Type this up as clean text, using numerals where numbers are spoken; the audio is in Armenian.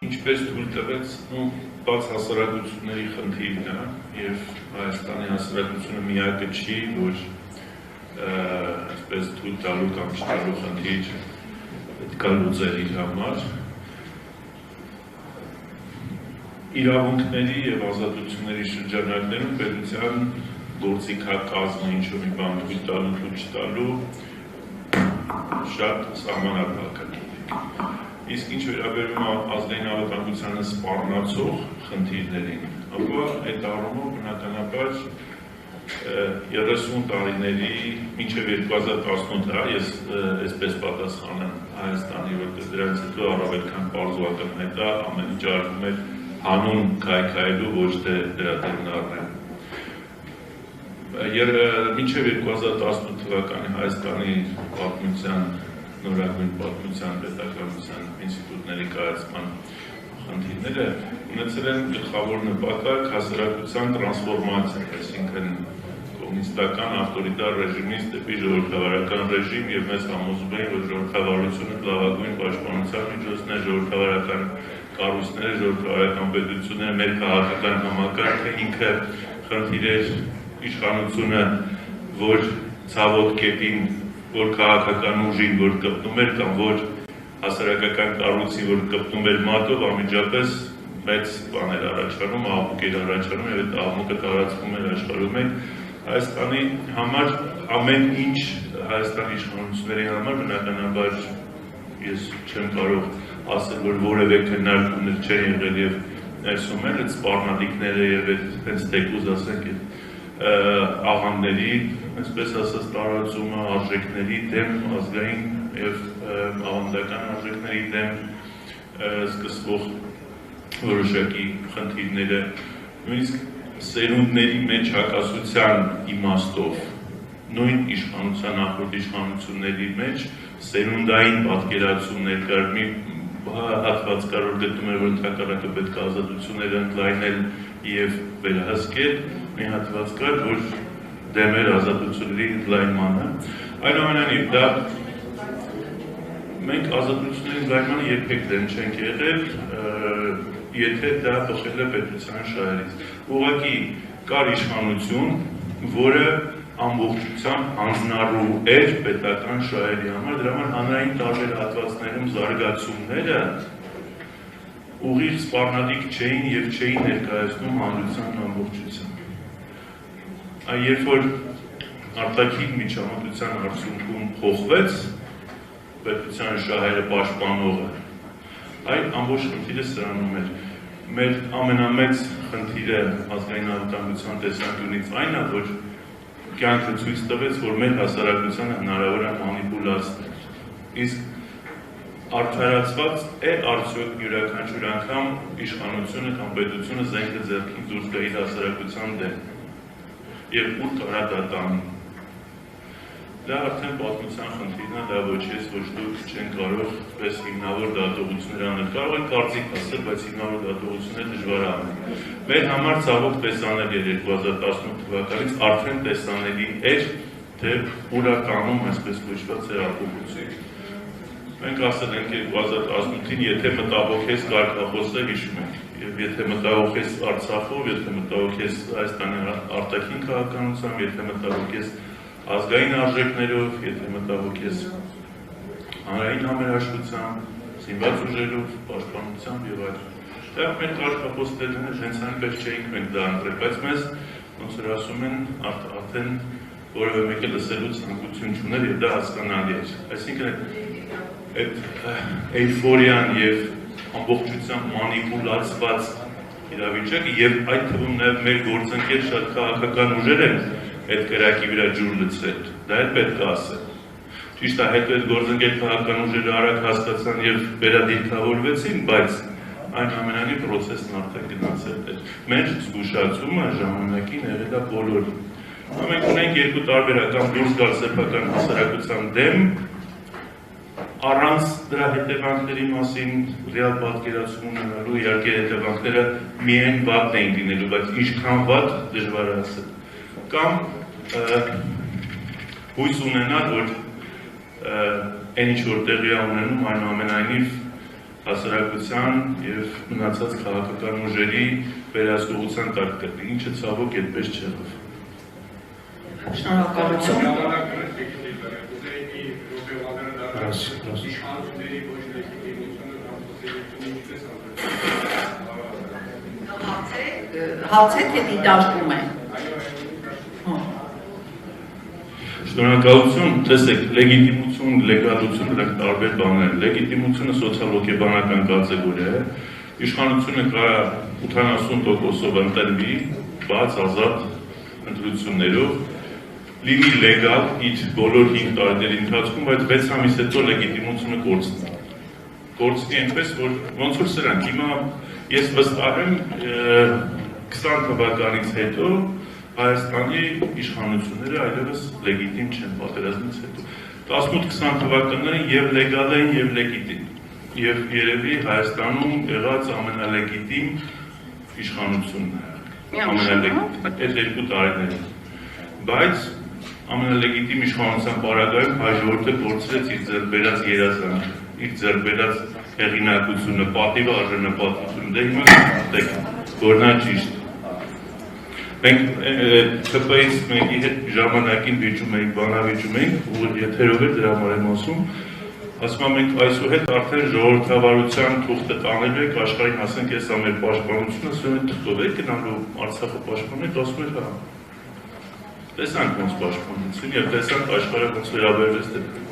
ինչպես թույլ տվեց բաց հասարակությունների խնդիրն է եւ Հայաստանի հասարակությունը միակը չի, որ այսպես թույլ տալու կամ չտալու խնդիր պետք է լուծել իր համար։ Իրավունքների եւ ազատությունների շրջանակներում պետության գործիքակազմը ինչ-որ մի բան թույլ տալու ու չտալու շատ սահմանափակ է։ Իսկ ինչ վերաբերում է ազգային անվտանգությանը սպառնացող խնդիրներին, ապա այդ առումով բնականաբար 30 տարիների մինչև 2018 ես այսպես պատասխանեմ Հայաստանի, որտեղ դրանից հետո առավել քան պարզվական հետո ամեն ինչ արվում էր հանուն քայքայելու, ոչ թե դրա դեմն առնելու։ Մինչև 2018 թվականի Հայաստանի պատմության, նորագույն պատմության, պետականության ինստիտուտների կայացման խնդիրները ունեցել են գլխավոր նպատակ հասարակության տրանսֆորմացիա, այսինքն կոմունիստական ավտորիտար ռեժիմից դեպի ժողովրդավարական ռեժիմ եւ մեզ համոզում էին, որ ժողովրդավարությունը լավագույն պաշտպանության միջոցն է, ժողովրդավարական կառույցները, ժողովրդավարական պետությունները, մեր քաղաքական համակարգը ինքը խնդիրեր իշխանությունը, որ ցավոտ կետին, որ քաղաքական ուժին, որ կպտում էր կամ որ հասարակական կառույցին, որ կպտում էր մատով, անմիջապես մեծ բաներ առաջանում, աղմուկ էր առաջանում եւ այդ աղմուկը տարածվում էր աշխարհում մեկ Հայաստանի համար ամեն ինչ Հայաստանի իշխանությունների համար բնականաբար ես չեմ կարող ասել, որ որևէ քննարկումներ չեն եղել եւ ներսում են այդ սպառնալիքները եւ այդ թեկուզ ասենք աղանդների, այսպես ասած տարածումը արժեքների դեմ ազգային եւ ավանդական արժեքների դեմ սկսվող որոշակի խնդիրները, նույնիսկ սերունդների մեջ հակասության իմաստով, նույն իշխանության նախորդ իշխանությունների մեջ սերունդային պատկերացումներ կար, մի հատված կար, որ գտնում էր, որ ընդհակառակը պետք է ազատությունները ընդլայնել եւ վերահսկել, մի հատված կար, որ դեմ էր ազատությունների ընդլայնմանը։ Այնուամենայնիվ, դա մենք ազատությունների ընդլայնմանը երբեք դեմ չենք եղել, եթե դա բխել է պետության շահերից։ Ուղղակի կար իշխանություն, որը ամբողջությամբ հանձնառու էր պետական շահերի համար, դրա համար հանրային տարբեր հատվածներում զարգացումները ուղիղ սպառնալիք չէին եւ չէին ներկայացնում հանրության ամբողջությամբ։ Երբ որ արտաքին միջամտության արդյունքում փոխվեց պետության շահերը պաշտպանողը, այդ ամբողջ խնդիրը սրանում էր։ Մեր ամենամեծ խնդիրը ազգային անվտանգության տեսանկյունից այն է, որ կյանքը ցույց տվեց, որ մեր հասարակությանը հնարավոր է մանիպուլացնել։ Իսկ արդարացված է արդյոք յուրաքանչյուր անգամ իշխանությունը կամ պետությունը զենքը ձեռքին դուրս գա իր հասարակության դեմ եւ ուր կարա դա տանի։ Դա արդեն պատմության խնդիրն է, դա ոչ ես, ոչ դուք չեն կարող պես հիմնավոր դատողություններ անել։ Կարող են կարծիք ասել, բայց հիմնավոր դատողություններ դժվար է անել։ Մեր համար ցավոք տեսանել էր 2018 թվականից արդեն տեսանելի էր, թե ուր է կանում այսպես կոչված հեղափոխություն։ Մենք ասել ենք 2018-ին, եթե մտահոգես կարգախոսը հիշում ենք, եւ եթե մտահոգես Արցախով, եթե մտահոգես Հայաստանի արտաքին քաղաքականությամբ, եթե մտահոգես ազգային արժեքներով, եթե մտահոգես հանրային համերաշխությամբ, զինված ուժերով, պաշտպանությամբ եւ այլն։ Դա մեր կարգախոսներն են, հենց այնպես չէինք մենք դա ընտրել, բայց մեզ ոնց որ ասում են, արդեն որևէ մեկը լսելու ցանկություն չուներ եւ դա հասկանալի էր։ Այսինքն այդ էյֆորիան եւ ամբողջությամբ մանիպուլացված իրավիճակը եւ այդ թվում նաեւ մեր գործընկեր շատ քաղաքական ուժեր են այդ կրակի վրա ջուր լցրել, դա էլ պետք է ասել։ Ճիշտ է, հետո այդ գործընկեր քաղաքական ուժերը արագ հասկացան եւ վերադիրքավորվեցին, բայց այնուամենայնիվ process-ն արդեն գնացել էր։ Մեր զգուշացումը ժամանակին եղել է բոլոր։ Մենք ունենք երկու տարբերական դուրս գալ սեփական հասարակության դեմ, առանց դրա հետևանքների մասին ռեալ պատկերացում ունենալու, իհարկե հետևանքները միայն վատն էին լինելու, բայց ինչքան վատ դժվար է ասել։ Կամ հույս ունենալ, որ այն ինչ որ տեղի է ունենում, այնուամենայնիվ հասարակության եւ մնացած քաղաքական ուժերի վերահսկողության տակ գտնի, ինչը ցավոք այդպես չեղավ։ Հացեք է դիտարկում է։ Շնորհակալություն, տեսեք, լեգիտիմություն, լեգալություն դրանք տարբեր բաներ են։ Լեգիտիմությունը սոցիալ-հոգեբանական կատեգորիա է։ Իշխանությունը կարա 80%-ով ընտրվի, բաց ազատ ընտրություններով, լինի լեգալ իր բոլոր 5 տարիների ընթացքում, բայց 6 ամիս հետո լեգիտիմությունը կորցնի։ Կորցնի այնպես, որ ոնց որ սրանք հիմա ես վստահ եմ 20 թվականից հետո Հայաստանի իշխանությունները այլևս լեգիտիմ չեն պատերազմից հետո։ 18-20 թվականներին եւ լեգալ են եւ լեգիտիմ։ Եվ երևի Հայաստանում եղած ամենալեգիտիմ իշխանությունն է։ Ամենալեգիտիմ այդ 2 տարիներին։ Բայց ամենալեգիտիմ իշխանության պարագայում հայ ժողովուրդը կորցրեց իր ձեռք բերած երազանքը, իր ձեռք բերած հեղինակությունը, պատիվ արժանապատվությունը։ Դե հիմա գիտեք, որ նա ճիշտ։ Մենք ԿՊ-ից մեկի հետ ժամանակին վիճում էինք, բանավիճում էինք, ու եթերով էր դրա համար եմ ասում, ասում եմ մենք այսուհետ արդեն ժողովրդավարության թուղթը տանել եք, աշխարհին ասենք ես ամեր պաշտպանությունը, ասում են թղթով եք գնալու Արցախը պաշտպանել, ասում են հա։ Տեսանք ոնց պաշտպանություն եւ տեսանք աշխարհը ոնց վերաբերվեց դեպի